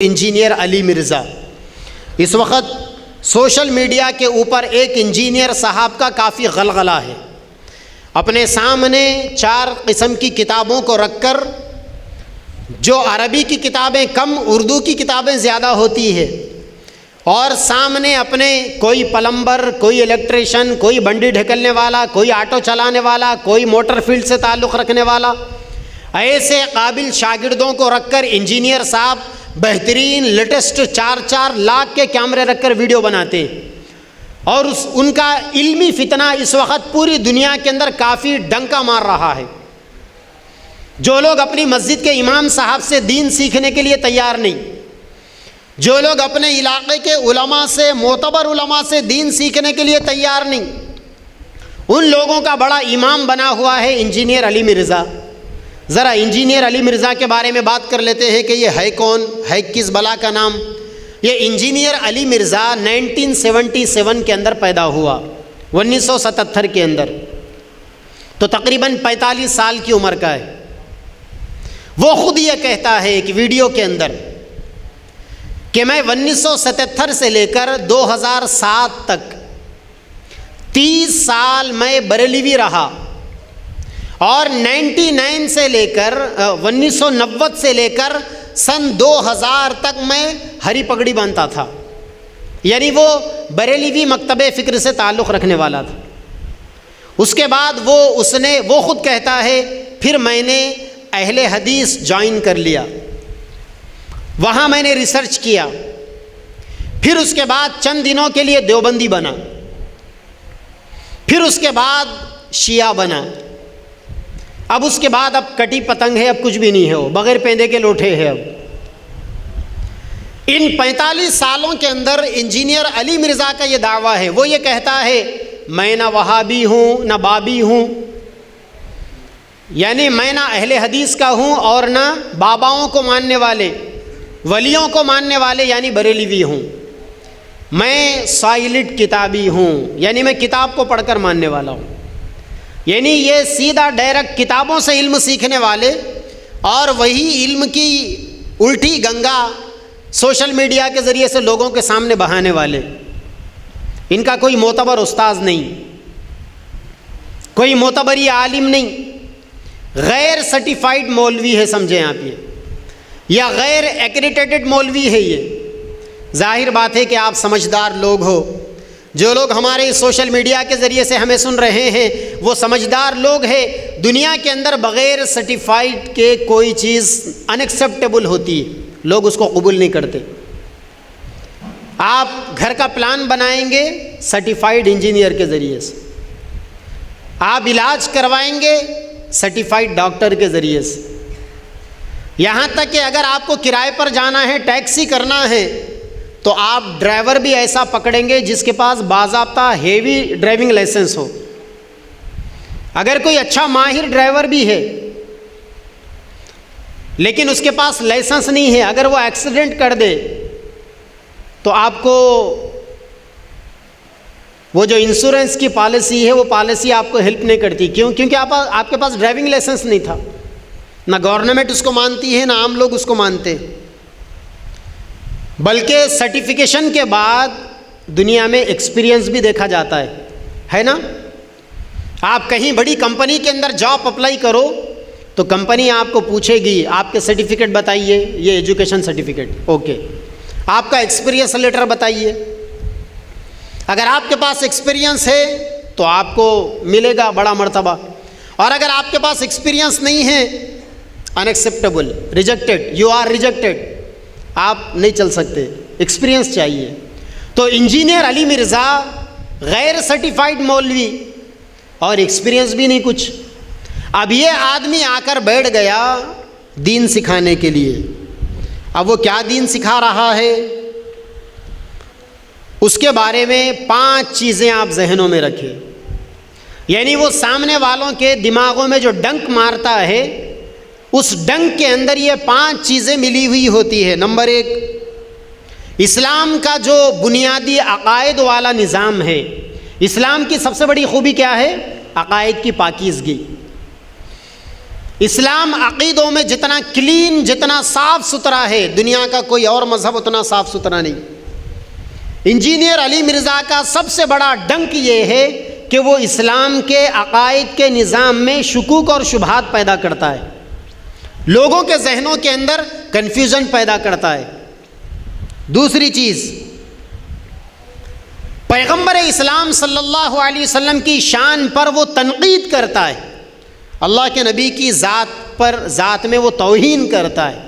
Engineer علی مرزا۔ اس وقت social media کے اوپر ایک انجینئر صاحب کا کافی غلغلہ ہے۔ اپنے سامنے 4 قسم کی کتابوں کو رکھ کر، جو عربی کی کتابیں کم، اردو کی کتابیں زیادہ ہوتی ہے، اور سامنے اپنے کوئی پلمبر، کوئی الیکٹریشین، کوئی بنڈی ڈھکلنے والا، کوئی آٹو چلانے والا، کوئی موٹر فیلڈ سے تعلق رکھنے والا، ایسے قابل شاگردوں کو رکھ کر انجینئر صاحب بہترین لیٹسٹ 4 لاکھ کے کیمرے رکھ کر ویڈیو بناتے ہیں، اور ان کا علمی فتنہ اس وقت پوری دنیا کے اندر کافی ڈنکا مار رہا ہے۔ جو لوگ اپنی مسجد کے امام صاحب سے دین سیکھنے کے لیے تیار نہیں، جو لوگ اپنے علاقے کے علماء سے، معتبر علماء سے دین سیکھنے کے لیے تیار نہیں، ان لوگوں کا بڑا امام بنا ہوا ہے انجینئر علی مرزا۔ ذرا انجینئر علی مرزا کے بارے میں بات کر لیتے ہیں کہ یہ ہے کون، ہے کس بلا کا نام۔ یہ انجینئر علی مرزا 1977 کے اندر پیدا ہوا، 1977 کے اندر، تو تقریباً 45 سال کی عمر کا ہے۔ وہ خود یہ کہتا ہے ایک ویڈیو کے اندر کہ میں 1977 سے لے کر 2007 تک 30 سال میں بریلوی رہا، اور 99 سے لے کر 1990 سے لے کر سن 2000 تک میں ہری پگڑی باندھتا تھا، یعنی وہ بریلوی مکتب فکر سے تعلق رکھنے والا تھا۔ اس کے بعد وہ خود کہتا ہے پھر میں نے اہل حدیث جوائن کر لیا، وہاں میں نے ریسرچ کیا، پھر اس کے بعد چند دنوں کے لیے دیوبندی بنا، پھر اس کے بعد شیعہ بنا، اب اس کے بعد اب کٹی پتنگ ہے، اب کچھ بھی نہیں ہے، وہ بغیر پیندے کے لوٹے ہیں۔ اب ان 45 سالوں کے اندر انجینئر علی مرزا کا یہ دعویٰ ہے، وہ یہ کہتا ہے میں نہ وہابی ہوں نہ بابی ہوں، یعنی میں نہ اہل حدیث کا ہوں اور نہ باباؤں کو ماننے والے، ولیوں کو ماننے والے یعنی بریلوی ہوں، میں سائلٹ کتابی ہوں، یعنی میں کتاب کو پڑھ کر ماننے والا ہوں۔ یعنی یہ سیدھا ڈائریکٹ کتابوں سے علم سیکھنے والے، اور وہی علم کی الٹی گنگا سوشل میڈیا کے ذریعے سے لوگوں کے سامنے بہانے والے۔ ان کا کوئی معتبر استاذ نہیں، کوئی معتبری عالم نہیں، غیر سرٹیفائیڈ مولوی ہے، سمجھیں آپ یہ، یا غیر ایکریڈیٹڈ مولوی ہے یہ۔ ظاہر بات ہے کہ آپ سمجھدار لوگ ہو، جو لوگ ہمارے سوشل میڈیا کے ذریعے سے ہمیں سن رہے ہیں وہ سمجھدار لوگ ہیں۔ دنیا کے اندر بغیر سرٹیفائیڈ کے کوئی چیز انیکسیپٹیبل ہوتی ہے، لوگ اس کو قبول نہیں کرتے۔ آپ گھر کا پلان بنائیں گے سرٹیفائیڈ انجینئر کے ذریعے سے، آپ علاج کروائیں گے سرٹیفائیڈ ڈاکٹر کے ذریعے سے، یہاں تک کہ اگر آپ کو کرائے پر جانا ہے، ٹیکسی کرنا ہے، تو آپ ڈرائیور بھی ایسا پکڑیں گے جس کے پاس باضابطہ ہیوی ڈرائیونگ لائسنس ہو۔ اگر کوئی اچھا ماہر ڈرائیور بھی ہے لیکن اس کے پاس لائسنس نہیں ہے، اگر وہ ایکسیڈنٹ کر دے تو آپ کو وہ جو انشورنس کی پالیسی ہے وہ پالیسی آپ کو ہیلپ نہیں کرتی۔ کیوں؟ کیونکہ آپ کے پاس ڈرائیونگ لائسنس نہیں تھا، نہ گورنمنٹ اس کو مانتی ہے نہ عام لوگ اس کو مانتے، بلکہ سرٹیفیکیشن کے بعد دنیا میں ایکسپیرینس بھی دیکھا جاتا ہے نا۔ آپ کہیں بڑی کمپنی کے اندر جاب اپلائی کرو تو کمپنی آپ کو پوچھے گی آپ کے سرٹیفکیٹ بتائیے، یہ ایجوکیشن سرٹیفکیٹ، اوکے، آپ کا ایکسپیرینس لیٹر بتائیے۔ اگر آپ کے پاس ایکسپیرینس ہے تو آپ کو ملے گا بڑا مرتبہ، اور اگر آپ کے پاس ایکسپیرینس نہیں ہے، انیکسیپٹیبل، ریجیکٹڈ، یو آر ریجیکٹڈ، آپ نہیں چل سکتے، ایکسپیرینس چاہیے۔ تو انجینئر علی مرزا غیر سرٹیفائیڈ مولوی اور ایکسپیرینس بھی نہیں کچھ، اب یہ آدمی آ کر بیٹھ گیا دین سکھانے کے لیے۔ اب وہ کیا دین سکھا رہا ہے، اس کے بارے میں 5 چیزیں آپ ذہنوں میں رکھیں، یعنی وہ سامنے والوں کے دماغوں میں جو ڈنک مارتا ہے، اس ڈنک کے اندر یہ 5 چیزیں ملی ہوئی ہوتی ہے۔ نمبر 1، اسلام کا جو بنیادی عقائد والا نظام ہے، اسلام کی سب سے بڑی خوبی کیا ہے؟ عقائد کی پاکیزگی۔ اسلام عقیدوں میں جتنا کلین، جتنا صاف ستھرا ہے، دنیا کا کوئی اور مذہب اتنا صاف ستھرا نہیں۔ انجینئر علی مرزا کا سب سے بڑا ڈنک یہ ہے کہ وہ اسلام کے عقائد کے نظام میں شکوک اور شبہات پیدا کرتا ہے، لوگوں کے ذہنوں کے اندر کنفیوژن پیدا کرتا ہے۔ دوسری چیز، پیغمبر اسلام صلی اللہ علیہ وسلم کی شان پر وہ تنقید کرتا ہے، اللہ کے نبی کی ذات میں وہ توہین کرتا ہے۔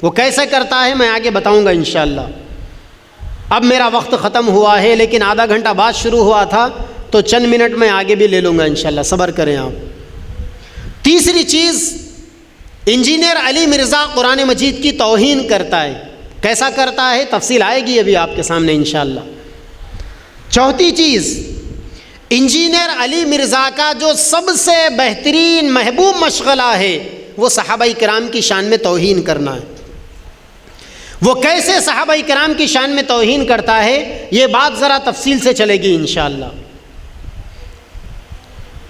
وہ کیسے کرتا ہے میں آگے بتاؤں گا انشاءاللہ۔ اب میرا وقت ختم ہوا ہے، لیکن آدھا گھنٹہ بعد شروع ہوا تھا تو چند منٹ میں آگے بھی لے لوں گا انشاءاللہ، صبر کریں آپ۔ تیسری چیز، انجینئر علی مرزا قرآن مجید کی توہین کرتا ہے۔ کیسا کرتا ہے تفصیل آئے گی ابھی آپ کے سامنے انشاءاللہ۔ چوتھی چیز، انجینئر علی مرزا کا جو سب سے بہترین محبوب مشغلہ ہے وہ صحابہ کرام کی شان میں توہین کرنا ہے۔ وہ کیسے صحابہ کرام کی شان میں توہین کرتا ہے یہ بات ذرا تفصیل سے چلے گی انشاءاللہ۔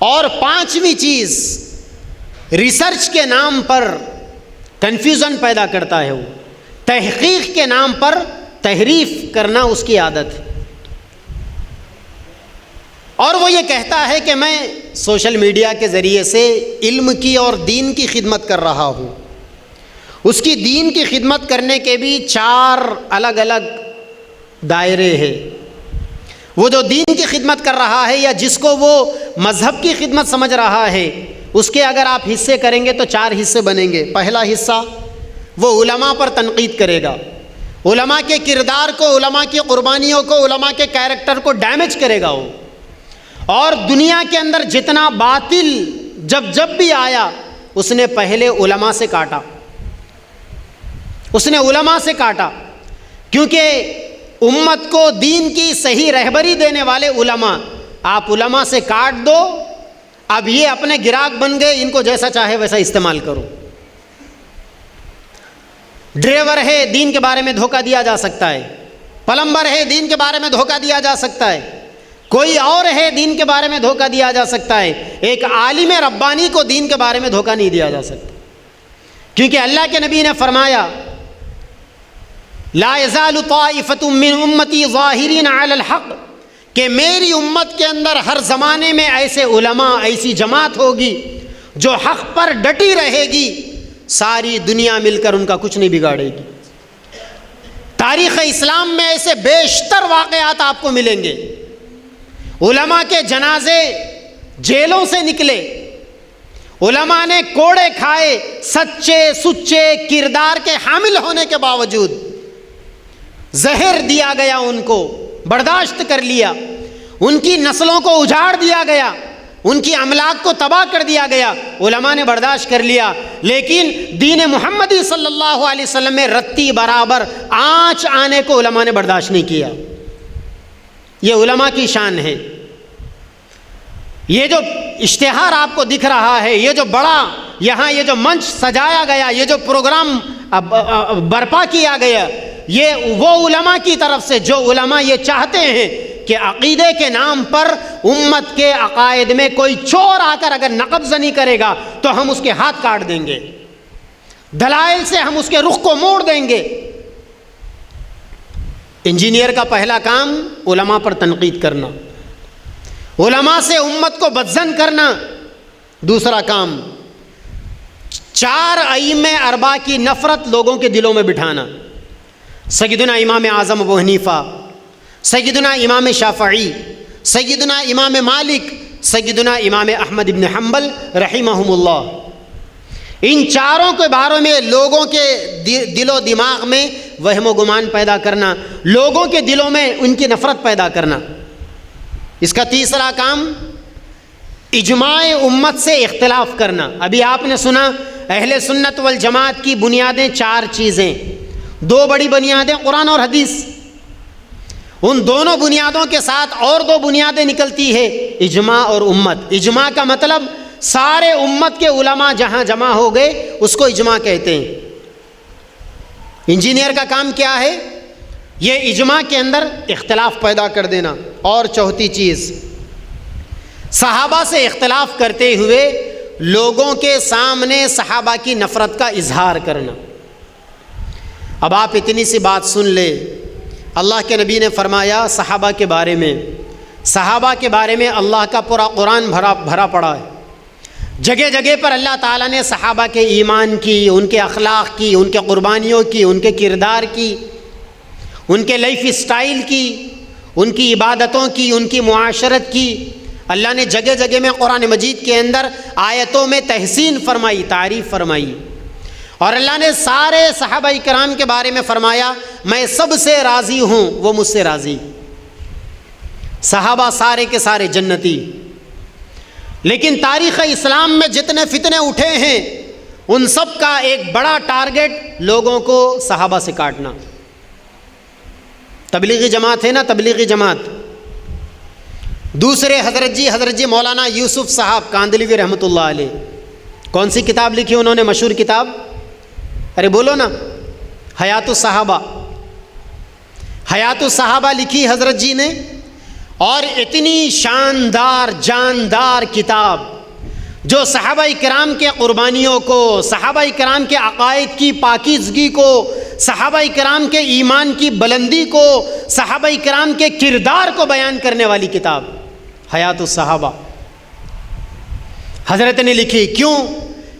اور پانچویں چیز، ریسرچ کے نام پر کنفیوژن پیدا کرتا ہے، وہ تحقیق کے نام پر تحریف کرنا اس کی عادت ہے۔ اور وہ یہ کہتا ہے کہ میں سوشل میڈیا کے ذریعے سے علم کی اور دین کی خدمت کر رہا ہوں۔ اس کی دین کی خدمت کرنے کے بھی 4 الگ الگ دائرے ہیں۔ وہ جو دین کی خدمت کر رہا ہے یا جس کو وہ مذہب کی خدمت سمجھ رہا ہے، اس کے اگر آپ حصے کریں گے تو 4 حصے بنیں گے۔ پہلا حصہ وہ علماء پر تنقید کرے گا، علماء کے کردار کو، علماء کی قربانیوں کو، علماء کے کیریکٹر کو ڈیمیج کرے گا وہ۔ اور دنیا کے اندر جتنا باطل جب بھی آیا اس نے پہلے علماء سے کاٹا، اس نے علماء سے کاٹا، کیونکہ امت کو دین کی صحیح رہبری دینے والے علماء، آپ علماء سے کاٹ دو، اب یہ اپنے گراہک بن گئے، ان کو جیسا چاہے ویسا استعمال کرو۔ ڈرائیور ہے، دین کے بارے میں دھوکہ دیا جا سکتا ہے، پلمبر ہے، دین کے بارے میں دھوکہ دیا جا سکتا ہے، کوئی اور ہے، دین کے بارے میں دھوکہ دیا جا سکتا ہے۔ ایک عالم ربانی کو دین کے بارے میں دھوکہ نہیں دیا جا سکتا، کیونکہ اللہ کے نبی نے فرمایا لا یزال طائفۃ من امتی ظاہرین علی الحق، کہ میری امت کے اندر ہر زمانے میں ایسے علماء، ایسی جماعت ہوگی جو حق پر ڈٹی رہے گی، ساری دنیا مل کر ان کا کچھ نہیں بگاڑے گی۔ تاریخ اسلام میں ایسے بیشتر واقعات آپ کو ملیں گے، علماء کے جنازے جیلوں سے نکلے، علماء نے کوڑے کھائے، سچے سچے کردار کے حامل ہونے کے باوجود زہر دیا گیا، ان کو برداشت کر لیا، ان کی نسلوں کو اجاڑ دیا گیا، ان کی املاک کو تباہ کر دیا گیا، علماء نے برداشت کر لیا۔ لیکن دین محمدی صلی اللہ علیہ وسلم میں رتی برابر آنچ آنے کو علماء نے برداشت نہیں کیا۔ یہ علماء کی شان ہے۔ یہ جو اشتہار آپ کو دکھ رہا ہے، یہ جو بڑا یہاں یہ جو منچ سجایا گیا، یہ جو پروگرام برپا کیا گیا، یہ وہ علماء کی طرف سے جو علماء یہ چاہتے ہیں کہ عقیدے کے نام پر امت کے عقائد میں کوئی چور آ کر اگر نقب زنی کرے گا تو ہم اس کے ہاتھ کاٹ دیں گے، دلائل سے ہم اس کے رخ کو موڑ دیں گے۔ انجینئر کا پہلا کام علماء پر تنقید کرنا، علماء سے امت کو بدظن کرنا۔ دوسرا کام 4 ائمہ اربعہ کی نفرت لوگوں کے دلوں میں بٹھانا، سیدنا امام اعظم ابو حنیفہ، سیدنا امام شافعی، سیدنا امام مالک، سیدنا امام احمد بن حنبل رحمہم اللہ۔ ان 4 کے بارے میں لوگوں کے دل و دماغ میں وہم و گمان پیدا کرنا، لوگوں کے دلوں میں ان کی نفرت پیدا کرنا۔ اس کا تیسرا کام اجماع امت سے اختلاف کرنا۔ ابھی آپ نے سنا اہل سنت والجماعت کی بنیادیں 4 چیزیں، 2 بڑی بنیادیں قرآن اور حدیث، ان دونوں بنیادوں کے ساتھ اور 2 بنیادیں نکلتی ہے، اجماع اور امت۔ اجماع کا مطلب سارے امت کے علماء جہاں جمع ہو گئے اس کو اجماع کہتے ہیں۔ انجینئر کا کام کیا ہے؟ یہ اجماع کے اندر اختلاف پیدا کر دینا۔ اور چوتھی چیز، صحابہ سے اختلاف کرتے ہوئے لوگوں کے سامنے صحابہ کی نفرت کا اظہار کرنا۔ اب آپ اتنی سی بات سن لے، اللہ کے نبی نے فرمایا صحابہ کے بارے میں اللہ کا پورا قرآن بھرا پڑا ہے۔ جگہ جگہ پر اللہ تعالیٰ نے صحابہ کے ایمان کی، ان کے اخلاق کی، ان کے قربانیوں کی، ان کے کردار کی، ان کے لائف اسٹائل کی، ان کی عبادتوں کی، ان کی معاشرت کی، اللہ نے جگہ جگہ میں قرآن مجید کے اندر آیتوں میں تحسین فرمائی، تعریف فرمائی۔ اور اللہ نے سارے صحابہ کرام کے بارے میں فرمایا میں سب سے راضی ہوں، وہ مجھ سے راضی۔ صحابہ سارے کے سارے جنتی۔ لیکن تاریخ اسلام میں جتنے فتنے اٹھے ہیں ان سب کا ایک بڑا ٹارگٹ لوگوں کو صحابہ سے کاٹنا۔ تبلیغی جماعت ہے نا، تبلیغی جماعت، دوسرے حضرت جی مولانا یوسف صاحب کاندھلوی رحمۃ اللہ علیہ، کون سی کتاب لکھی انہوں نے؟ مشہور کتاب، ارے بولو نا، حیات الصحابہ۔ حیات الصحابہ لکھی حضرت جی نے، اور اتنی شاندار جاندار کتاب جو صحابہ کرام کے قربانیوں کو، صحابہ کرام کے عقائد کی پاکیزگی کو، صحابہ کرام کے ایمان کی بلندی کو، صحابہ کرام کے کردار کو بیان کرنے والی کتاب حیات الصحابہ حضرت نے لکھی۔ کیوں؟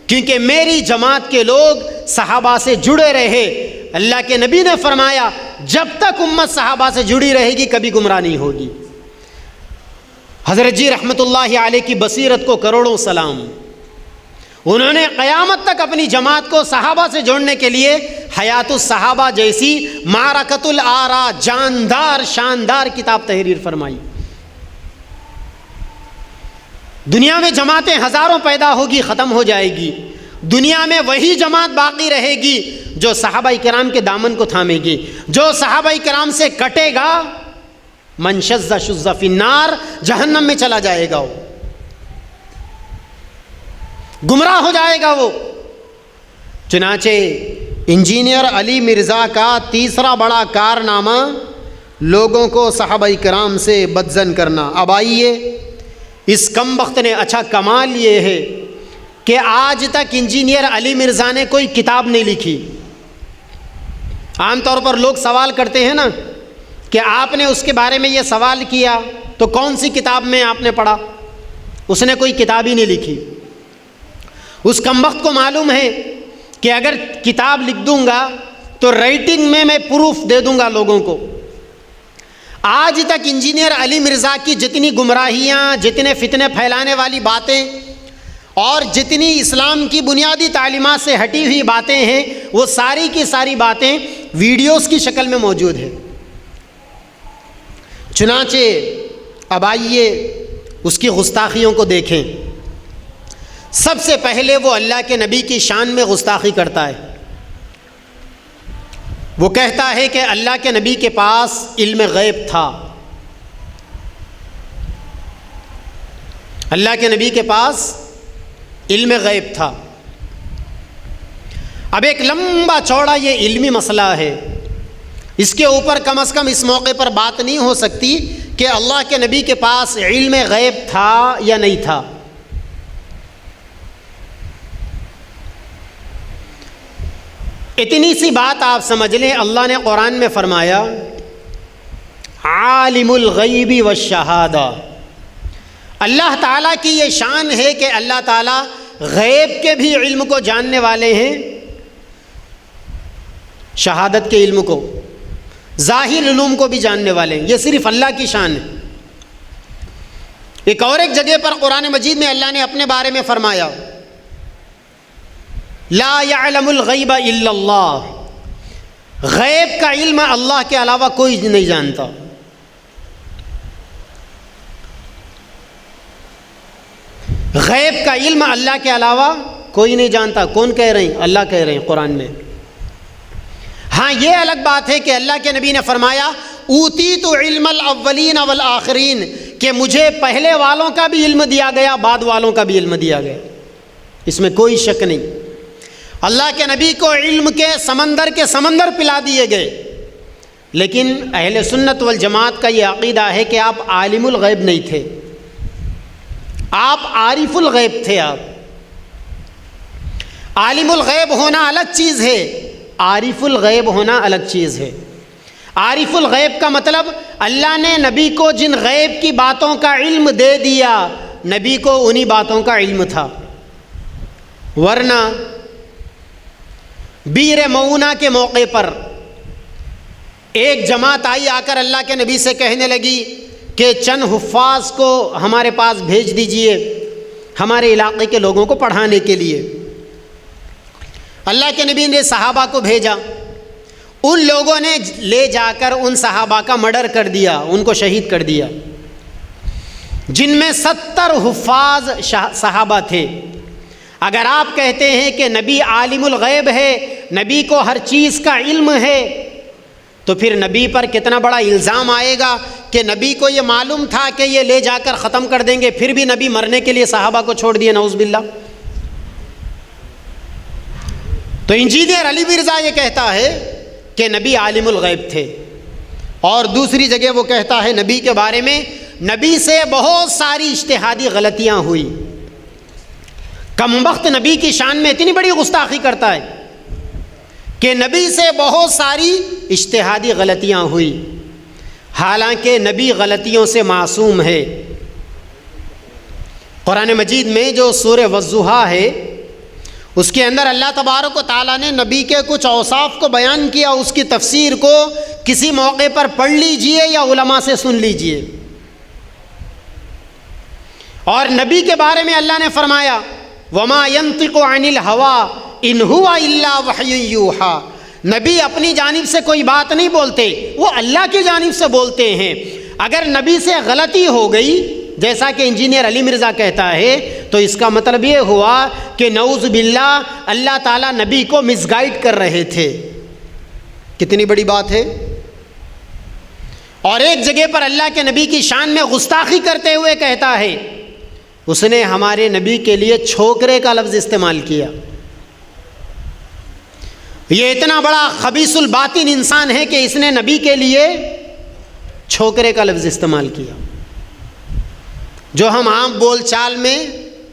کیونکہ میری جماعت کے لوگ صحابہ سے جڑے رہے۔ اللہ کے نبی نے فرمایا جب تک امت صحابہ سے جڑی رہے گی کبھی گمراہ نہیں ہوگی۔ حضرت جی رحمت اللہ علیہ کی بصیرت کو کروڑوں سلام۔ انہوں نے قیامت تک اپنی جماعت کو صحابہ سے جوڑنے کے لیے حیات الصحابہ جیسی معرکۃ الآراء جاندار شاندار کتاب تحریر فرمائی۔ دنیا میں جماعتیں ہزاروں پیدا ہوگی، ختم ہو جائے گی، دنیا میں وہی جماعت باقی رہے گی جو صحابہ کرام کے دامن کو تھامے گی۔ جو صحابہ کرام سے کٹے گا من شذ شذ فی النار، جہنم میں چلا جائے گا، وہ گمراہ ہو جائے گا وہ۔ چنانچہ انجینئر علی مرزا کا تیسرا بڑا کارنامہ لوگوں کو صحابہ کرام سے بدظن کرنا۔ اب آئیے اس کم بخت نے، اچھا کمال یہ ہے کہ آج تک انجینئر علی مرزا نے کوئی کتاب نہیں لکھی۔ عام طور پر لوگ سوال کرتے ہیں نا کہ آپ نے اس کے بارے میں یہ سوال کیا تو کون سی کتاب میں آپ نے پڑھا؟ اس نے کوئی کتاب ہی نہیں لکھی۔ اس کمبخت کو معلوم ہے کہ اگر کتاب لکھ دوں گا تو رائٹنگ میں پروف دے دوں گا لوگوں کو۔ آج تک انجینئر علی مرزا کی جتنی گمراہیاں، جتنے فتنے پھیلانے والی باتیں اور جتنی اسلام کی بنیادی تعلیمات سے ہٹی ہوئی باتیں ہیں، وہ ساری کی ساری باتیں ویڈیوز کی شکل میں موجود ہیں۔ چنانچہ اب آئیے اس کی گستاخیوں کو دیکھیں۔ سب سے پہلے وہ اللہ کے نبی کی شان میں گستاخی کرتا ہے۔ وہ کہتا ہے کہ اللہ کے نبی کے پاس علم غیب تھا۔ اللہ کے نبی کے پاس علم غیب تھا۔ اب ایک لمبا چوڑا یہ علمی مسئلہ ہے، اس کے اوپر کم از کم اس موقع پر بات نہیں ہو سکتی کہ اللہ کے نبی کے پاس علم غیب تھا یا نہیں تھا۔ اتنی سی بات آپ سمجھ لیں، اللہ نے قرآن میں فرمایا عالم الغیب والشہادہ۔ اللہ تعالیٰ کی یہ شان ہے کہ اللہ تعالیٰ غیب کے بھی علم کو جاننے والے ہیں، شہادت کے علم کو، ظاہر علوم کو بھی جاننے والے ہیں۔ یہ صرف اللہ کی شان ہے۔ ایک اور ایک جگہ پر قرآن مجید میں اللہ نے اپنے بارے میں فرمایا لا يعلم الغیب الا اللہ، غیب کا علم اللہ کے علاوہ کوئی نہیں جانتا۔ غیب کا علم اللہ کے علاوہ کوئی نہیں جانتا۔ کون کہہ رہے ہیں؟ اللہ کہہ رہے ہیں قرآن میں۔ ہاں یہ الگ بات ہے کہ اللہ کے نبی نے فرمایا اوتیت علم الاولین والآخرین، کہ مجھے پہلے والوں کا بھی علم دیا گیا، بعد والوں کا بھی علم دیا گیا، اس میں کوئی شک نہیں۔ اللہ کے نبی کو علم کے سمندر پلا دیے گئے، لیکن اہل سنت والجماعت کا یہ عقیدہ ہے کہ آپ عالم الغیب نہیں تھے، آپ عارف الغیب تھے۔ آپ عالم الغیب ہونا الگ چیز ہے، عارف الغیب ہونا الگ چیز ہے۔ عارف الغیب کا مطلب اللہ نے نبی کو جن غیب کی باتوں کا علم دے دیا، نبی کو انہی باتوں کا علم تھا۔ ورنہ بیر معونہ کے موقع پر ایک جماعت آئی، آ کر اللہ کے نبی سے کہنے لگی کہ چند حفاظ کو ہمارے پاس بھیج دیجئے ہمارے علاقے کے لوگوں کو پڑھانے کے لیے۔ اللہ کے نبی نے صحابہ کو بھیجا، ان لوگوں نے لے جا کر ان صحابہ کا مرڈر کر دیا، ان کو شہید کر دیا، جن میں 70 حفاظ صحابہ تھے۔ اگر آپ کہتے ہیں کہ نبی عالم الغیب ہے، نبی کو ہر چیز کا علم ہے، تو پھر نبی پر کتنا بڑا الزام آئے گا کہ نبی کو یہ معلوم تھا کہ یہ لے جا کر ختم کر دیں گے، پھر بھی نبی مرنے کے لیے صحابہ کو چھوڑ دیے، نعوذ باللہ۔ تو انجینئر علی مرزا یہ کہتا ہے کہ نبی عالم الغیب تھے، اور دوسری جگہ وہ کہتا ہے نبی کے بارے میں نبی سے بہت ساری اجتہادی غلطیاں ہوئی۔ کمبخت نبی کی شان میں اتنی بڑی گستاخی کرتا ہے کہ نبی سے بہت ساری اجتہادی غلطیاں ہوئی، حالانکہ نبی غلطیوں سے معصوم ہے۔ قرآن مجید میں جو سورہ والضحیٰ ہے، اس کے اندر اللہ تبارک و تعالیٰ نے نبی کے کچھ اوصاف کو بیان کیا، اس کی تفسیر کو کسی موقع پر پڑھ لیجئے یا علماء سے سن لیجئے۔ اور نبی کے بارے میں اللہ نے فرمایا وَمَا يَنطِقُ عَنِ الْهَوَىٰ إِنْ هُوَ إِلَّا وَحْيٌ يُوحَىٰ، نبی اپنی جانب سے کوئی بات نہیں بولتے، وہ اللہ کی جانب سے بولتے ہیں۔ اگر نبی سے غلطی ہو گئی، جیسا کہ انجینئر علی مرزا کہتا ہے، تو اس کا مطلب یہ ہوا کہ نعوذ باللہ اللہ تعالیٰ نبی کو مس گائیڈ کر رہے تھے۔ کتنی بڑی بات ہے۔ اور ایک جگہ پر اللہ کے نبی کی شان میں گستاخی کرتے ہوئے کہتا ہے، اس نے ہمارے نبی کے لیے چھوکرے کا لفظ استعمال کیا۔ یہ اتنا بڑا خبیث الباطن انسان ہے کہ اس نے نبی کے لیے چھوکرے کا لفظ استعمال کیا، جو ہم عام بول چال میں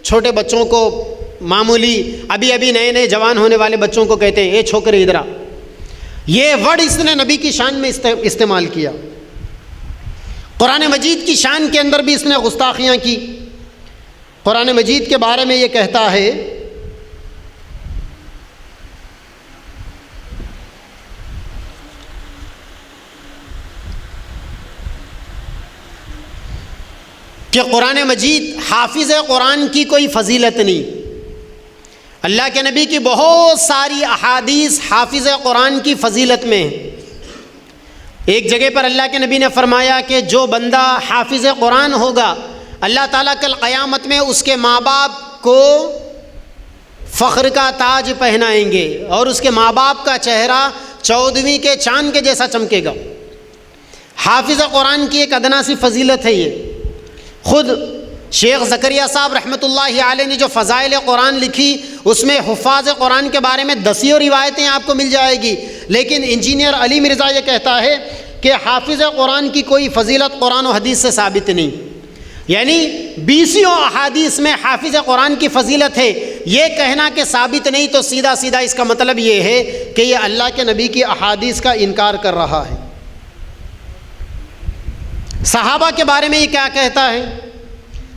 چھوٹے بچوں کو، معمولی ابھی نئے جوان ہونے والے بچوں کو کہتے ہیں اے چھوکرے ادھر آ، یہ ورڈ اس نے نبی کی شان میں استعمال کیا۔ قرآن مجید کی شان کے اندر بھی اس نے گستاخیاں کی۔ قرآن مجید کے بارے میں یہ کہتا ہے کہ قرآن مجید حافظ قرآن کی کوئی فضیلت نہیں۔ اللہ کے نبی کی بہت ساری احادیث حافظ قرآن کی فضیلت میں ہیں۔ ایک جگہ پر اللہ کے نبی نے فرمایا کہ جو بندہ حافظ قرآن ہوگا، اللہ تعالیٰ کل قیامت میں اس کے ماں باپ کو فخر کا تاج پہنائیں گے، اور اس کے ماں باپ کا چہرہ 14ویں کے چاند کے جیسا چمکے گا۔ حافظ قرآن کی ایک ادنا سی فضیلت ہے یہ۔ خود شیخ زکریا صاحب رحمۃ اللہ علیہ نے جو فضائل قرآن لکھی، اس میں حفاظ قرآن کے بارے میں دسیوں روایتیں آپ کو مل جائے گی، لیکن انجینئر علی مرزا یہ کہتا ہے کہ حافظ قرآن کی کوئی فضیلت قرآن و حدیث سے ثابت نہیں، یعنی 20 احادیث میں حافظ قرآن کی فضیلت ہے، یہ کہنا کہ ثابت نہیں تو سیدھا اس کا مطلب یہ ہے کہ یہ اللہ کے نبی کی احادیث کا انکار کر رہا ہے۔ صحابہ کے بارے میں یہ کیا کہتا ہے؟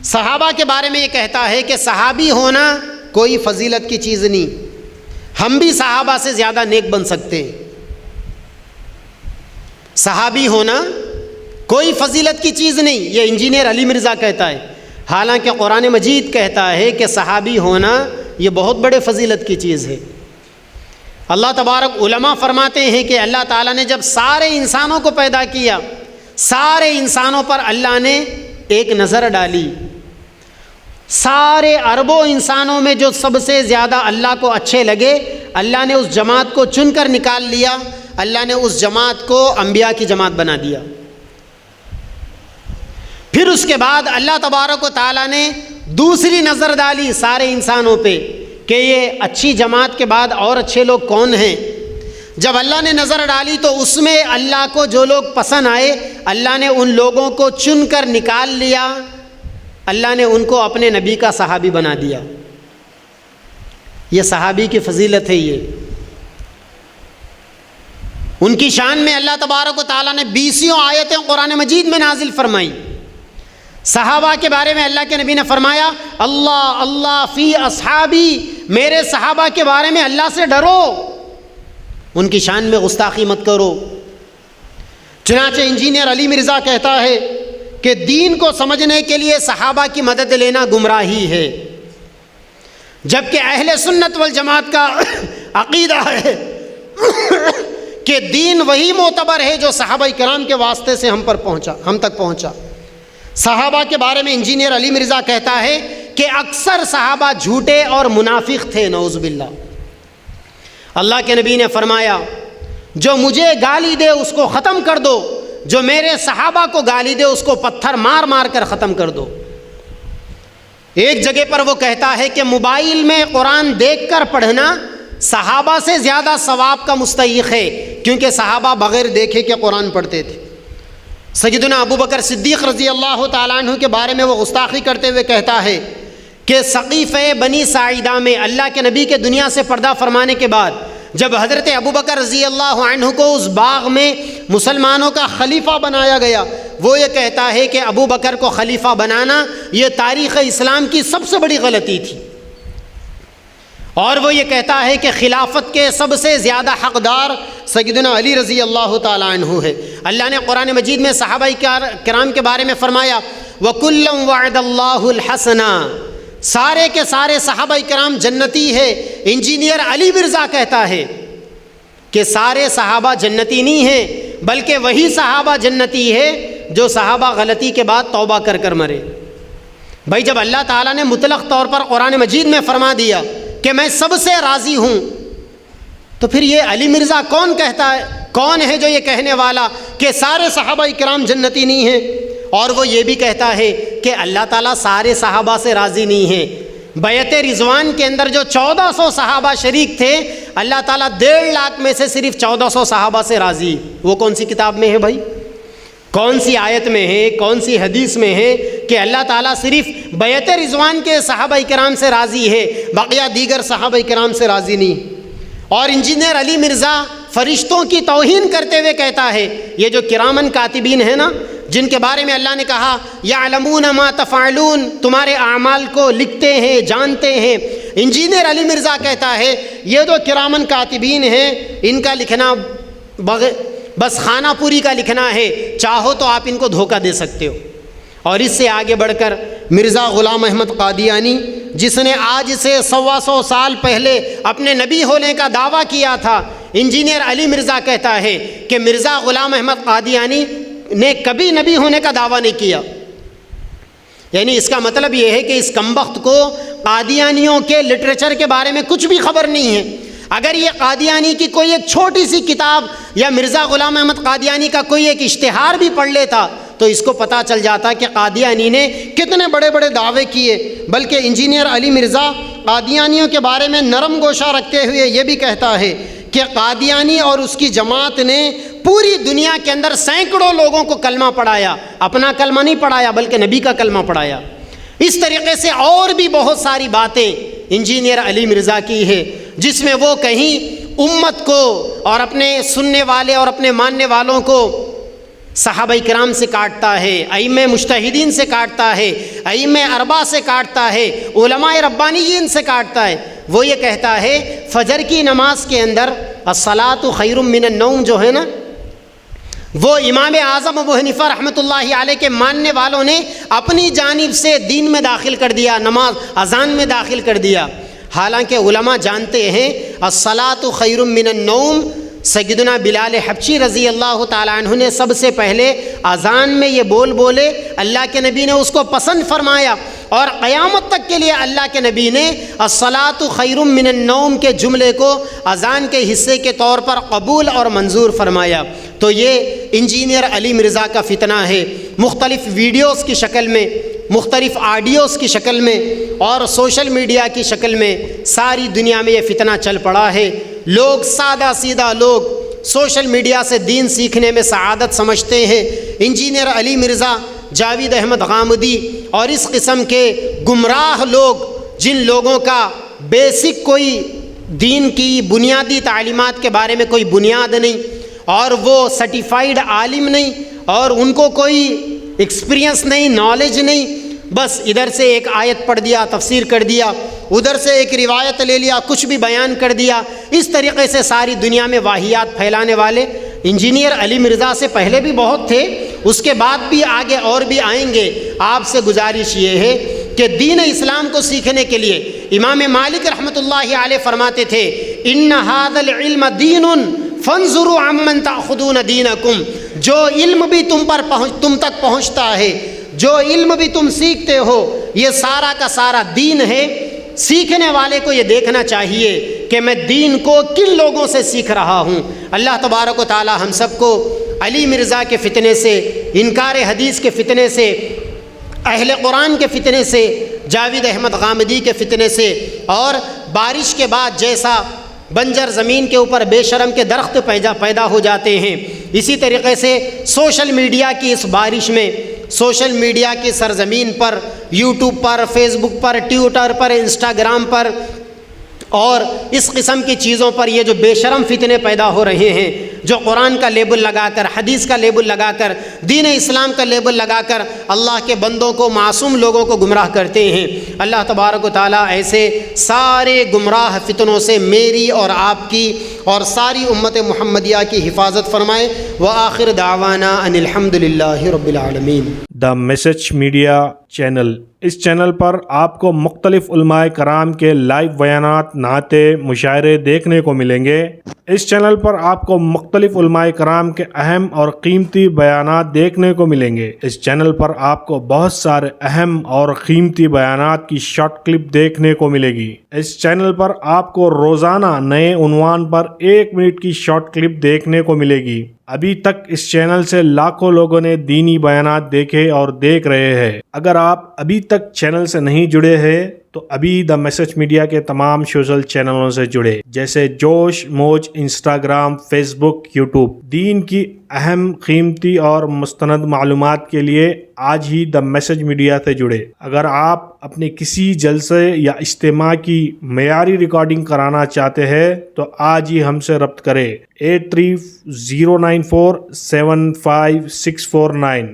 صحابہ کے بارے میں یہ کہتا ہے کہ صحابی ہونا کوئی فضیلت کی چیز نہیں، ہم بھی صحابہ سے زیادہ نیک بن سکتے ہیں۔ صحابی ہونا کوئی فضیلت کی چیز نہیں، یہ انجینئر علی مرزا کہتا ہے، حالانکہ قرآن مجید کہتا ہے کہ صحابی ہونا یہ بہت بڑے فضیلت کی چیز ہے۔ اللہ تبارک، علماء فرماتے ہیں کہ اللہ تعالیٰ نے جب سارے انسانوں کو پیدا کیا، سارے انسانوں پر اللہ نے ایک نظر ڈالی، سارے اربوں انسانوں میں جو سب سے زیادہ اللہ کو اچھے لگے، اللہ نے اس جماعت کو چن کر نکال لیا، اللہ نے اس جماعت کو انبیاء کی جماعت بنا دیا۔ پھر اس کے بعد اللہ تبارک و تعالیٰ نے دوسری نظر ڈالی سارے انسانوں پہ کہ یہ اچھی جماعت کے بعد اور اچھے لوگ کون ہیں۔ جب اللہ نے نظر ڈالی تو اس میں اللہ کو جو لوگ پسند آئے، اللہ نے ان لوگوں کو چن کر نکال لیا، اللہ نے ان کو اپنے نبی کا صحابی بنا دیا۔ یہ صحابی کی فضیلت ہے. یہ ان کی شان میں اللہ تبارک و تعالیٰ نے 20 آیتیں قرآن مجید میں نازل فرمائی. صحابہ کے بارے میں اللہ کے نبی نے فرمایا اللہ اللہ فی اصحابی، میرے صحابہ کے بارے میں اللہ سے ڈرو، ان کی شان میں گستاخی مت کرو. چنانچہ انجینئر علی مرزا کہتا ہے کہ دین کو سمجھنے کے لیے صحابہ کی مدد لینا گمراہی ہے، جبکہ اہل سنت والجماعت کا عقیدہ ہے کہ دین وہی معتبر ہے جو صحابہ کرام کے واسطے سے ہم تک پہنچا. صحابہ کے بارے میں انجینئر علی مرزا کہتا ہے کہ اکثر صحابہ جھوٹے اور منافق تھے، نعوذ باللہ. اللہ کے نبی نے فرمایا جو مجھے گالی دے اس کو ختم کر دو، جو میرے صحابہ کو گالی دے اس کو پتھر مار مار کر ختم کر دو. ایک جگہ پر وہ کہتا ہے کہ موبائل میں قرآن دیکھ کر پڑھنا صحابہ سے زیادہ ثواب کا مستحق ہے، کیونکہ صحابہ بغیر دیکھے کہ قرآن پڑھتے تھے. سیدنا ابو بکر صدیق رضی اللہ تعالیٰ عنہ کے بارے میں وہ گستاخی کرتے ہوئے کہتا ہے کہ سقیفہ بنی ساعدہ میں اللہ کے نبی کے دنیا سے پردہ فرمانے کے بعد جب حضرت ابو بکر رضی اللہ عنہ کو اس باغ میں مسلمانوں کا خلیفہ بنایا گیا، وہ یہ کہتا ہے کہ ابو بکر کو خلیفہ بنانا یہ تاریخ اسلام کی سب سے بڑی غلطی تھی. اور وہ یہ کہتا ہے کہ خلافت کے سب سے زیادہ حقدار سیدنا علی رضی اللہ تعالیٰ عنہ ہے. اللہ نے قرآن مجید میں صحابہ کرام کے بارے میں فرمایا وَكُلًّا وَعَدَ اللَّهُ الْحَسَنَى، سارے کے سارے صحابہ کرام جنتی ہے. انجینئر علی مرزا کہتا ہے کہ سارے صحابہ جنتی نہیں ہیں، بلکہ وہی صحابہ جنتی ہے جو صحابہ غلطی کے بعد توبہ کر کر مرے. بھائی جب اللہ تعالیٰ نے مطلق طور پر قرآن مجید میں فرما دیا کہ میں سب سے راضی ہوں، تو پھر یہ علی مرزا کون ہے جو یہ کہنے والا کہ سارے صحابہ کرام جنتی نہیں ہیں؟ اور وہ یہ بھی کہتا ہے کہ اللہ تعالیٰ سارے صحابہ سے راضی نہیں ہے. بیعت رضوان کے اندر جو 1400 صحابہ شریک تھے، اللہ تعالیٰ 1.5 لاکھ میں سے صرف 1400 صحابہ سے راضی. وہ کون سی کتاب میں ہے بھائی؟ کون سی آیت میں ہے؟ کون سی حدیث میں ہے کہ اللہ تعالیٰ صرف بیعت رضوان کے صحابہ کرام سے راضی ہے، بقیہ دیگر صحابہ کرام سے راضی نہیں؟ اور انجینئر علی مرزا فرشتوں کی توہین کرتے ہوئے کہتا ہے یہ جو کرامن کاتبین ہیں نا، جن کے بارے میں اللہ نے کہا یعلمون ما تفعلون، تمہارے اعمال کو لکھتے ہیں، جانتے ہیں. انجینئر علی مرزا کہتا ہے یہ جو کرامن کاتبین ہیں ان کا لکھنا بس خانہ پوری کا لکھنا ہے، چاہو تو آپ ان کو دھوکہ دے سکتے ہو. اور اس سے آگے بڑھ کر مرزا غلام احمد قادیانی، جس نے آج سے 125 سال پہلے اپنے نبی ہونے کا دعویٰ کیا تھا، انجینئر علی مرزا کہتا ہے کہ مرزا غلام احمد قادیانی نے کبھی نبی ہونے کا دعویٰ نہیں کیا. یعنی اس کا مطلب یہ ہے کہ اس کمبخت کو قادیانیوں کے لٹریچر کے بارے میں کچھ بھی خبر نہیں ہے. اگر یہ قادیانی کی کوئی ایک چھوٹی سی کتاب یا مرزا غلام احمد قادیانی کا کوئی ایک اشتہار بھی پڑھ لیتا تو اس کو پتہ چل جاتا کہ قادیانی نے کتنے بڑے بڑے دعوے کیے. بلکہ انجینئر علی مرزا قادیانیوں کے بارے میں نرم گوشہ رکھتے ہوئے یہ بھی کہتا ہے کہ قادیانی اور اس کی جماعت نے پوری دنیا کے اندر سینکڑوں لوگوں کو کلمہ پڑھایا. اپنا کلمہ نہیں پڑھایا بلکہ نبی کا کلمہ پڑھایا. اس طریقے سے اور بھی بہت ساری باتیں انجینئر علی مرزا کی ہے، جس میں وہ کہیں امت کو اور اپنے سننے والے اور اپنے ماننے والوں کو صحابہ کرام سے کاٹتا ہے، ائمہ مجتہدین سے کاٹتا ہے، ائمہ اربعہ سے کاٹتا ہے، علماء ربانیین سے کاٹتا ہے. وہ یہ کہتا ہے فجر کی نماز کے اندر الصلاۃ خیر من النوم جو ہے نا، وہ امام اعظم ابو حنیفہ رحمۃ اللہ علیہ کے ماننے والوں نے اپنی جانب سے دین میں داخل کر دیا، نماز اذان میں داخل کر دیا. حالانکہ علماء جانتے ہیں الصلاۃ خیر من النوم سیدنا بلال حبشی رضی اللہ تعالیٰ عنہ نے سب سے پہلے اذان میں یہ بولے، اللہ کے نبی نے اس کو پسند فرمایا اور قیامت تک کے لیے اللہ کے نبی نے الصلاۃ خیر من النوم کے جملے کو اذان کے حصے کے طور پر قبول اور منظور فرمایا. تو یہ انجینئر علی مرزا کا فتنہ ہے، مختلف ویڈیوز کی شکل میں، مختلف آڈیوز کی شکل میں اور سوشل میڈیا کی شکل میں ساری دنیا میں یہ فتنہ چل پڑا ہے. لوگ سادہ سیدھا لوگ سوشل میڈیا سے دین سیکھنے میں سعادت سمجھتے ہیں. انجینئر علی مرزا، جاوید احمد غامدی اور اس قسم کے گمراہ لوگ جن لوگوں کا بیسک کوئی دین کی بنیادی تعلیمات کے بارے میں کوئی بنیاد نہیں، اور وہ سرٹیفائیڈ عالم نہیں، اور ان کو کوئی ایکسپیرینس نہیں، نالج نہیں، بس ادھر سے ایک آیت پڑھ دیا، تفسیر کر دیا، ادھر سے ایک روایت لے لیا، کچھ بھی بیان کر دیا، اس طریقے سے ساری دنیا میں واہیات پھیلانے والے انجینئر علی مرزا سے پہلے بھی بہت تھے، اس کے بعد بھی آگے اور بھی آئیں گے۔ آپ سے گزارش یہ ہے کہ دین اسلام کو سیکھنے کے لیے امام مالک رحمۃ اللہ علیہ فرماتے تھے، ان ھذا العلم دین فانظروا عمن تاخذون دینکم، جو علم بھی تم تک پہنچتا ہے، جو علم بھی تم سیکھتے ہو، یہ سارا کا سارا دین ہے۔ سیکھنے والے کو یہ دیکھنا چاہیے کہ میں دین کو کن لوگوں سے سیکھ رہا ہوں۔ اللہ تبارک و تعالی ہم سب کو علی مرزا کے فتنے سے، انکار حدیث کے فتنے سے، اہل قرآن کے فتنے سے، جاوید احمد غامدی کے فتنے سے، اور بارش کے بعد جیسا بنجر زمین کے اوپر بے شرم کے درخت پیدا ہو جاتے ہیں، اسی طریقے سے سوشل میڈیا کی اس بارش میں، سوشل میڈیا کی سرزمین پر، یوٹیوب پر، فیس بک پر، ٹویٹر پر، انسٹاگرام پر اور اس قسم کی چیزوں پر یہ جو بے شرم فتنے پیدا ہو رہے ہیں، جو قرآن کا لیبل لگا کر، حدیث کا لیبل لگا کر، دین اسلام کا لیبل لگا کر اللہ کے بندوں کو، معصوم لوگوں کو گمراہ کرتے ہیں، اللہ تبارک و تعالیٰ ایسے سارے گمراہ فتنوں سے میری اور آپ کی اور ساری امت محمدیہ کی حفاظت فرمائے۔ وآخر دعوانا ان الحمد للہ رب العالمین۔ دا میسج میڈیا چینل، اس چینل پر آپ کو مختلف علماء کرام کے لائیو بیانات، نعتیں، مشاعرے دیکھنے کو ملیں گے۔ اس چینل پر آپ کو مختلف علماء کرام کے اہم اور قیمتی بیانات دیکھنے کو ملیں گے۔ اس چینل پر آپ کو بہت سارے اہم اور قیمتی بیانات کی شارٹ کلپ دیکھنے کو ملے گی۔ اس چینل پر آپ کو روزانہ نئے عنوان پر 1 منٹ کی شارٹ کلپ دیکھنے کو ملے گی۔ ابھی تک اس چینل سے لاکھوں لوگوں نے دینی بیانات دیکھے اور دیکھ رہے ہیں۔ اگر آپ ابھی تک چینل سے نہیں جڑے ہیں تو ابھی دا میسج میڈیا کے تمام سوشل چینلوں سے جڑے، جیسے جوش، موج، انسٹاگرام، فیس بک، یوٹیوب۔ دین کی اہم، قیمتی اور مستند معلومات کے لیے آج ہی دا میسج میڈیا سے جڑے۔ اگر آپ اپنے کسی جلسے یا اجتماع کی معیاری ریکارڈنگ کرانا چاہتے ہیں تو آج ہی ہم سے رابطہ کریں۔ 8309475649